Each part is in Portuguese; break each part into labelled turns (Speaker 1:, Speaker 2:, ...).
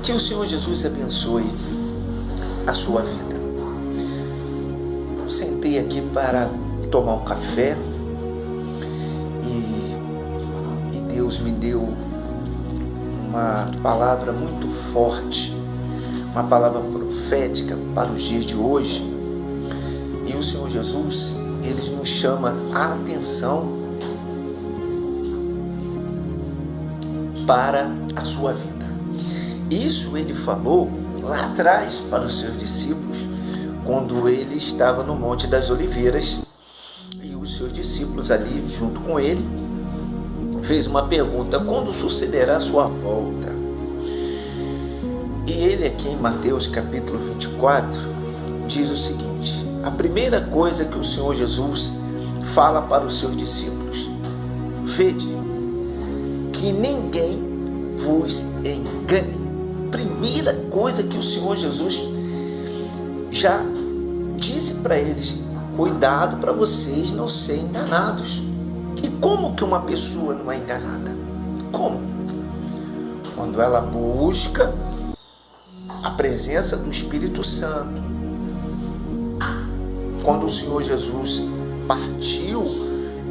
Speaker 1: Que o Senhor Jesus abençoe a sua vida. Eu sentei aqui para tomar um café e Deus me deu uma palavra muito forte, uma palavra profética para os dias de hoje. E o Senhor Jesus, Ele nos chama a atenção para a sua vida. Isso Ele falou lá atrás para os seus discípulos, quando Ele estava no Monte das Oliveiras, e os seus discípulos ali junto com Ele fez uma pergunta: quando sucederá a sua volta? E Ele aqui em Mateus capítulo 24 diz o seguinte: a primeira coisa que o Senhor Jesus fala para os seus discípulos: vede que ninguém vos engane. Primeira coisa que o Senhor Jesus já disse para eles: cuidado para vocês não serem enganados. E como que uma pessoa não é enganada? Como? Quando ela busca a presença do Espírito Santo. Quando o Senhor Jesus partiu,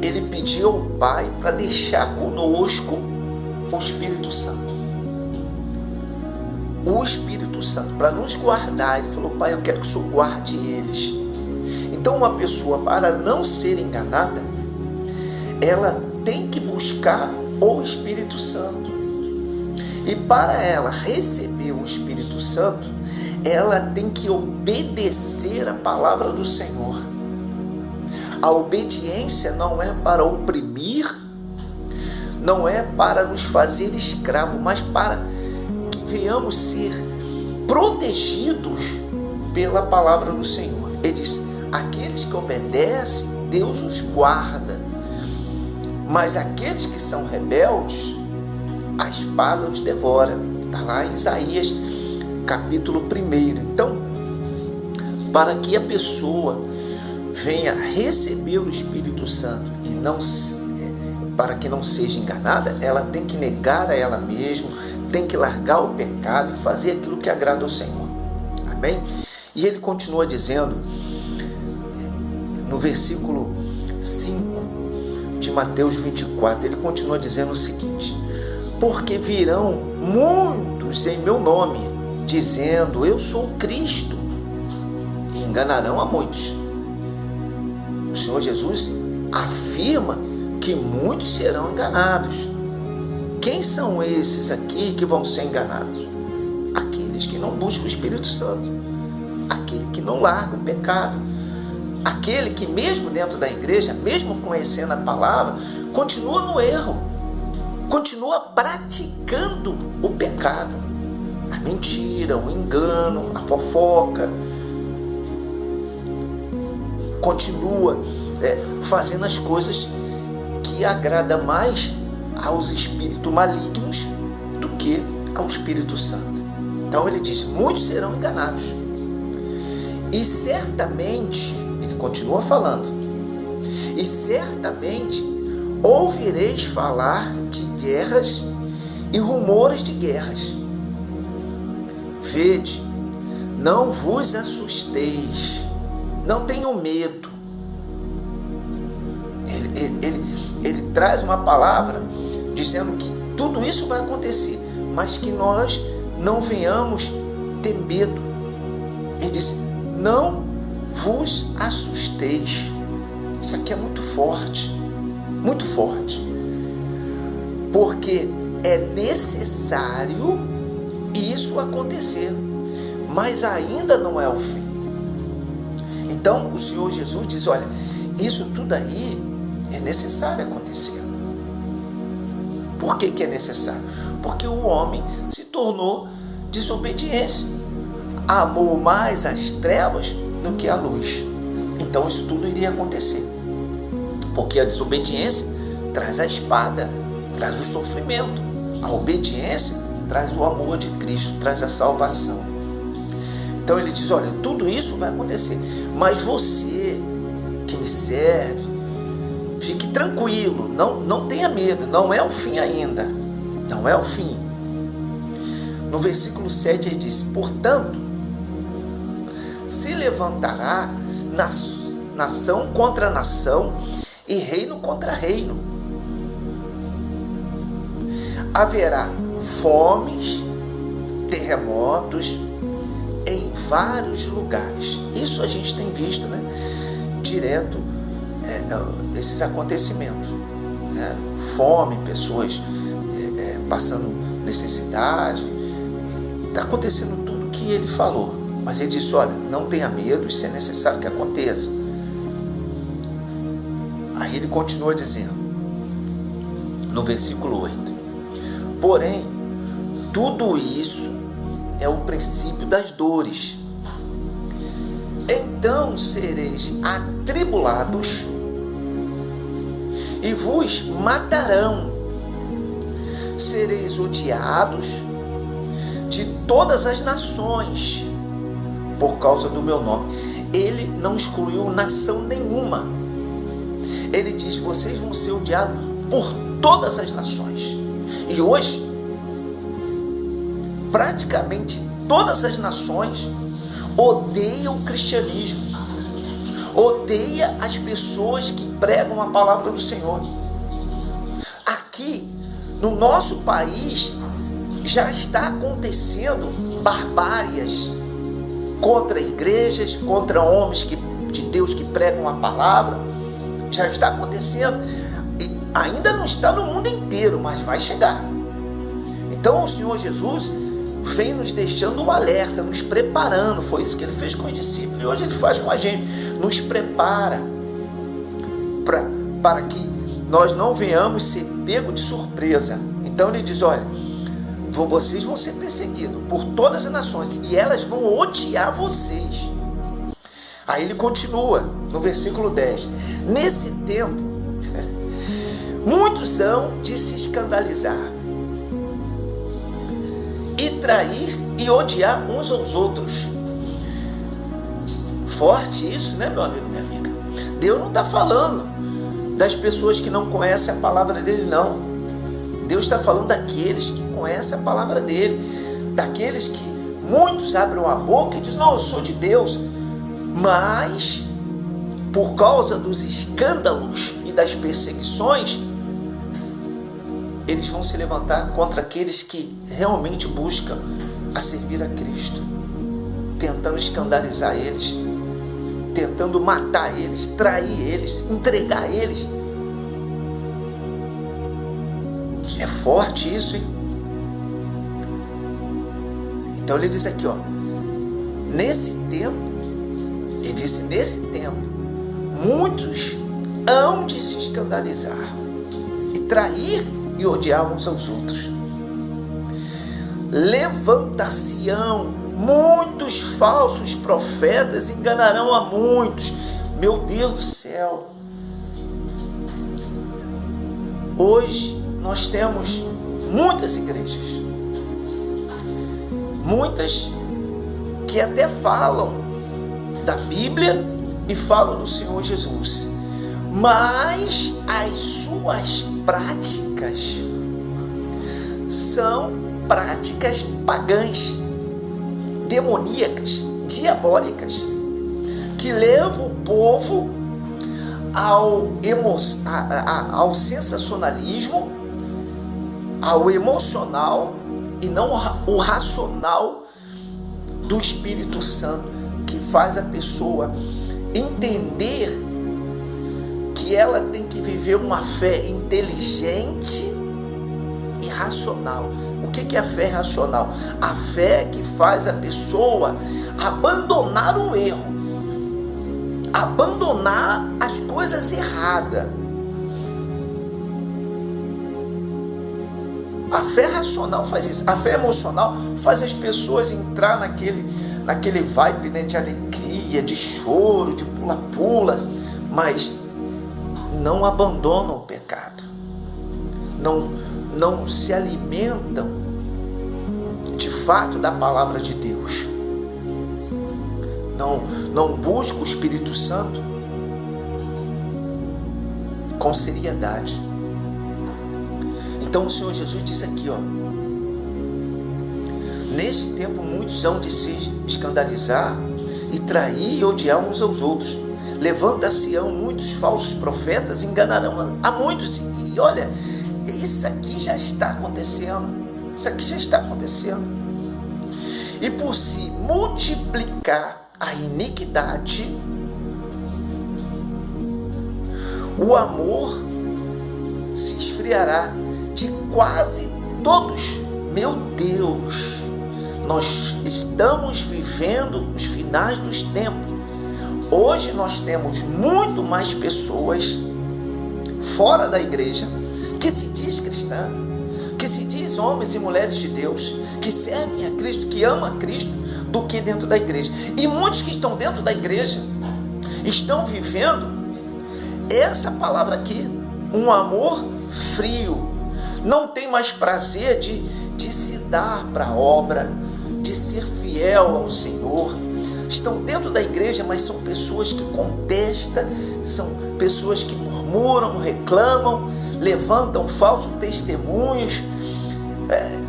Speaker 1: Ele pediu ao Pai para deixar conosco o Espírito Santo. O Espírito Santo, para nos guardar. Ele falou: Pai, eu quero que o Senhor guarde eles. Então uma pessoa, para não ser enganada, ela tem que buscar o Espírito Santo. E para ela receber o Espírito Santo, ela tem que obedecer a palavra do Senhor. A obediência não é para oprimir, não é para nos fazer escravos, mas para que venhamos ser protegidos pela palavra do Senhor. Ele diz: aqueles que obedecem, Deus os guarda, mas aqueles que são rebeldes, a espada os devora. Está lá em Isaías capítulo 1. Então, para que a pessoa venha receber o Espírito Santo e não, para que não seja enganada, ela tem que negar a ela mesma, tem que largar o pecado e fazer aquilo que agrada ao Senhor. Amém? E ele continua dizendo no versículo 5 de Mateus 24, ele continua dizendo o seguinte: porque virão muitos em meu nome, dizendo eu sou Cristo, e enganarão a muitos. O Senhor Jesus afirma que muitos serão enganados. Quem são esses aqui que vão ser enganados? Aqueles que não buscam o Espírito Santo, aquele que não larga o pecado, aquele que mesmo dentro da igreja, mesmo conhecendo a palavra, continua no erro, continua praticando o pecado, a mentira, o engano, a fofoca, continua fazendo as coisas que agrada mais aos espíritos malignos do que ao Espírito Santo. Então ele diz: muitos serão enganados, e certamente, ele continua falando, e certamente ouvireis falar de guerras e rumores de guerras. Vede, não vos assusteis, não tenham medo. Ele traz uma palavra dizendo que tudo isso vai acontecer, mas que nós não venhamos ter medo. Ele diz: não vos assusteis. Isso aqui é muito forte, porque é necessário isso acontecer, mas ainda não é o fim. Então o Senhor Jesus diz: olha, isso tudo aí é necessário acontecer. Por que é necessário? Porque o homem se tornou desobediente, amou mais as trevas do que a luz. Então isso tudo iria acontecer, porque a desobediência traz a espada, traz o sofrimento. A obediência traz o amor de Cristo, traz a salvação. Então ele diz: olha, tudo isso vai acontecer, mas você que me serve, fique tranquilo, não tenha medo, não é o fim ainda, não é o fim. No versículo 7 ele diz: portanto, se levantará nação contra nação e reino contra reino. Haverá fomes, terremotos em vários lugares. Isso a gente tem visto, né? Direto, esses acontecimentos. Fome, pessoas passando necessidade. Está acontecendo tudo o que ele falou. Mas ele disse: olha, não tenha medo, isso é necessário que aconteça. Aí ele continua dizendo, no versículo 8: porém, tudo isso é o princípio das dores. Então sereis atribulados e vos matarão. Sereis odiados de todas as nações por causa do meu nome. Ele não excluiu nação nenhuma. Ele diz: vocês vão ser odiados por todas as nações. E hoje, praticamente todas as nações odeiam o cristianismo, odeia as pessoas que pregam a palavra do Senhor. Aqui no nosso país já está acontecendo barbárias contra igrejas, contra homens de Deus que pregam a palavra. Já está acontecendo, e ainda não está no mundo inteiro, mas vai chegar. Então o Senhor Jesus vem nos deixando um alerta, nos preparando. Foi isso que ele fez com os discípulos e hoje ele faz com a gente, nos prepara para que nós não venhamos ser pegos de surpresa. Então ele diz: olha, vocês vão ser perseguidos por todas as nações e elas vão odiar vocês. Aí ele continua no versículo 10: nesse tempo muitos hão de se escandalizar e trair e odiar uns aos outros. Forte isso, né, meu amigo, minha amiga? Deus não está falando das pessoas que não conhecem a palavra dele, não. Deus está falando daqueles que conhecem a palavra dele, daqueles que muitos abrem a boca e dizem: não, eu sou de Deus. Mas por causa dos escândalos e das perseguições, eles vão se levantar contra aqueles que realmente buscam a servir a Cristo, tentando escandalizar eles, tentando matar eles, trair eles, entregar eles. É forte isso, hein? Então ele diz aqui, ó, nesse tempo, ele disse: nesse tempo, muitos hão de se escandalizar e trair e odiar uns aos outros. Levantar-se-ão muitos falsos profetas, enganarão a muitos. Meu Deus do céu! Hoje nós temos muitas igrejas, muitas que até falam da Bíblia e falam do Senhor Jesus, mas as suas práticas são práticas pagãs, demoníacas, diabólicas, que levam o povo ao sensacionalismo, ao emocional e não o racional do Espírito Santo, que faz a pessoa entender que ela tem que viver uma fé inteligente e racional. O que é a fé racional? A fé que faz a pessoa abandonar o erro, abandonar as coisas erradas. A fé racional faz isso. A fé emocional faz as pessoas entrar naquele vibe, né, de alegria, de choro, de pula-pula, mas não abandonam o pecado, não se alimentam de fato da palavra de Deus, não buscam o Espírito Santo com seriedade. Então o Senhor Jesus diz aqui, ó, Neste tempo muitos hão de se escandalizar e trair e odiar uns aos outros. Levanta-se-ão muitos falsos profetas, enganarão a muitos. E olha, isso aqui já está acontecendo. Isso aqui já está acontecendo. E por se multiplicar a iniquidade, o amor se esfriará de quase todos. Meu Deus, nós estamos vivendo os finais dos tempos. Hoje nós temos muito mais pessoas fora da igreja, que se diz cristã, que se diz homens e mulheres de Deus, que servem a Cristo, que amam a Cristo, do que dentro da igreja. E muitos que estão dentro da igreja estão vivendo essa palavra aqui, um amor frio. Não tem mais prazer de se dar para a obra, de ser fiel ao Senhor. Estão dentro da igreja, mas são pessoas que contestam, são pessoas que murmuram, reclamam, levantam falsos testemunhos,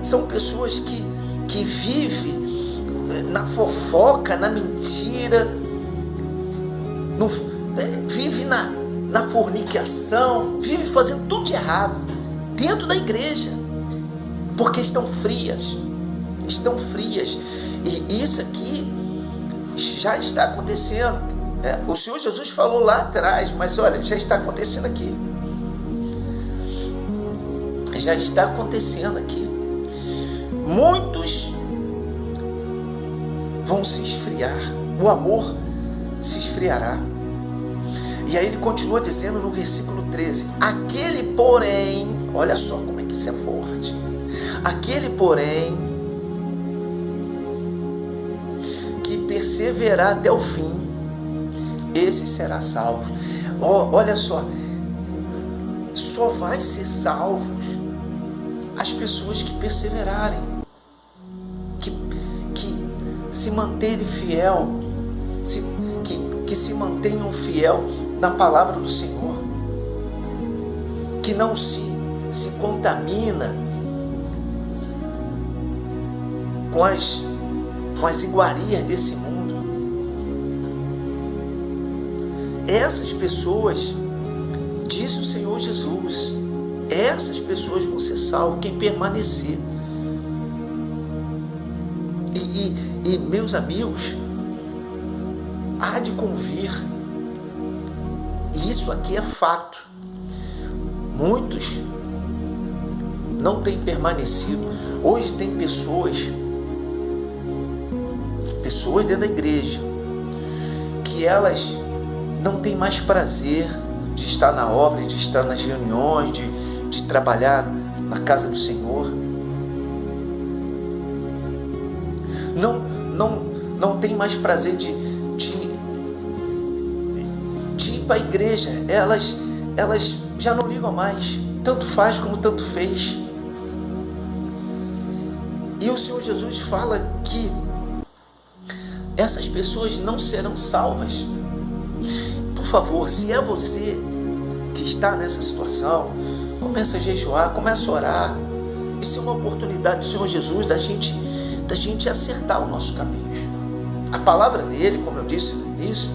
Speaker 1: são pessoas que vivem na fofoca, na mentira, vive na fornicação, vive fazendo tudo de errado dentro da igreja, porque estão frias, e isso aqui já está acontecendo. O Senhor Jesus falou lá atrás, mas olha, já está acontecendo aqui. Já está acontecendo aqui. Muitos vão se esfriar, o amor se esfriará. E aí ele continua dizendo no versículo 13: aquele porém, olha só como é que isso é forte, aquele porém que perseverar até o fim, esse será salvo. Olha só vai ser salvos as pessoas que perseverarem, que se manterem fiel, que se mantenham fiel na palavra do Senhor, que não se contamina com as iguarias desse mundo. Essas pessoas, disse o Senhor Jesus, essas pessoas vão ser salvas, quem permanecer. E meus amigos, há de convir, e isso aqui é fato, muitos não têm permanecido. Hoje tem pessoas dentro da igreja, que elas não têm mais prazer de estar na obra, de estar nas reuniões, de trabalhar na casa do Senhor. Não tem mais prazer de ir para a igreja. Elas já não ligam mais, tanto faz como tanto fez. E o Senhor Jesus fala que essas pessoas não serão salvas. Por favor, se é você que está nessa situação, comece a jejuar, comece a orar. Isso é uma oportunidade do Senhor Jesus da gente acertar o nosso caminho. A palavra dele, como eu disse no início,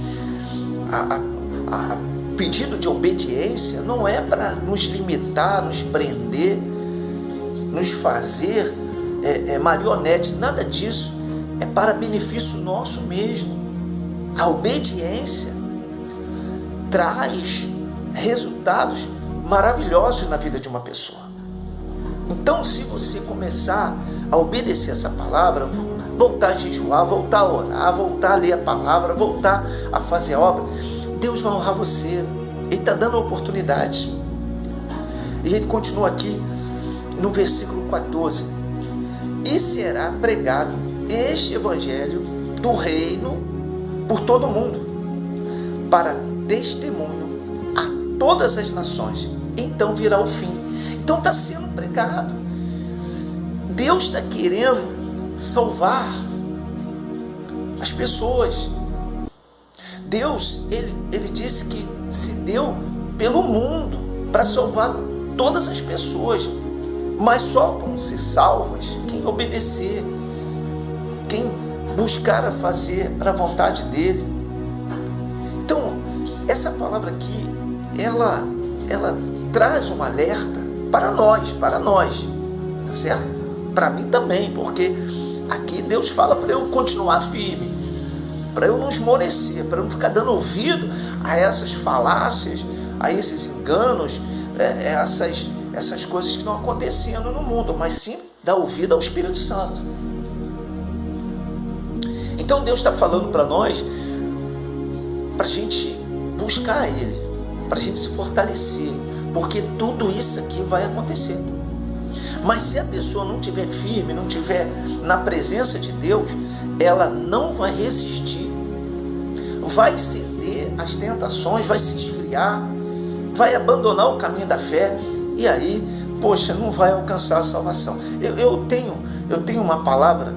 Speaker 1: a pedido de obediência não é para nos limitar, nos prender, nos fazer marionete, nada disso. É para benefício nosso mesmo. A obediência traz resultados maravilhosos na vida de uma pessoa. Então, se você começar a obedecer essa palavra, voltar a jejuar, voltar a orar, voltar a ler a palavra, voltar a fazer a obra, Deus vai honrar você. Ele está dando a oportunidade. E ele continua aqui no versículo 14: e será pregado este evangelho do reino por todo o mundo, para testemunho a todas as nações, então virá o fim. Então está sendo pregado. Deus está querendo salvar as pessoas. Deus, ele disse que se deu pelo mundo para salvar todas as pessoas, mas só vão ser salvas quem obedecer, quem buscar a fazer a vontade dele. Então, essa palavra aqui, ela traz um alerta para nós, tá certo? Para mim também, porque aqui Deus fala para eu continuar firme, para eu não esmorecer, para eu não ficar dando ouvido a essas falácias, a esses enganos, essas coisas que estão acontecendo no mundo, mas sim dar ouvido ao Espírito Santo. Então Deus está falando para nós, para a gente buscar Ele, para a gente se fortalecer, porque tudo isso aqui vai acontecer. Mas se a pessoa não estiver firme, não estiver na presença de Deus, ela não vai resistir, vai ceder às tentações, vai se esfriar, vai abandonar o caminho da fé, e aí, poxa, não vai alcançar a salvação. Eu tenho uma palavra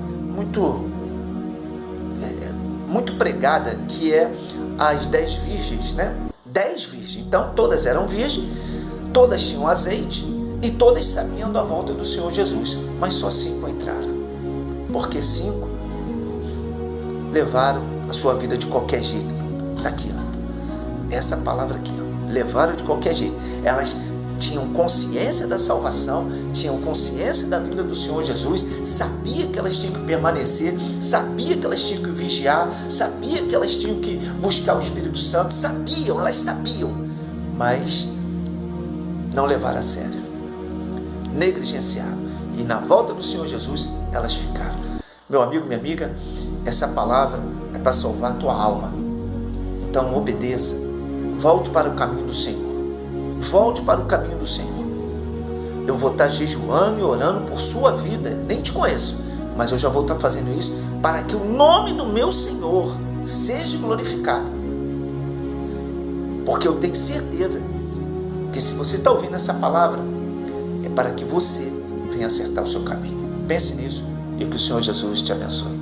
Speaker 1: muito pregada, que é as 10 virgens, né? 10 virgens, então todas eram virgens, todas tinham azeite e todas sabiam da volta do Senhor Jesus, mas só 5 entraram, porque 5 levaram a sua vida de qualquer jeito. Daqui, ó, essa palavra aqui, ó, levaram de qualquer jeito. Elas tinham consciência da salvação, tinham consciência da vinda do Senhor Jesus, sabia que elas tinham que permanecer, sabia que elas tinham que vigiar, sabia que elas tinham que buscar o Espírito Santo, elas sabiam, mas não levaram a sério, negligenciaram, e na volta do Senhor Jesus elas ficaram. Meu amigo, minha amiga, essa palavra é para salvar a tua alma. Então obedeça, volte para o caminho do Senhor. Volte para o caminho do Senhor. Eu vou estar jejuando e orando por sua vida. Nem te conheço, mas eu já vou estar fazendo isso para que o nome do meu Senhor seja glorificado. Porque eu tenho certeza que se você está ouvindo essa palavra, é para que você venha acertar o seu caminho. Pense nisso e que o Senhor Jesus te abençoe.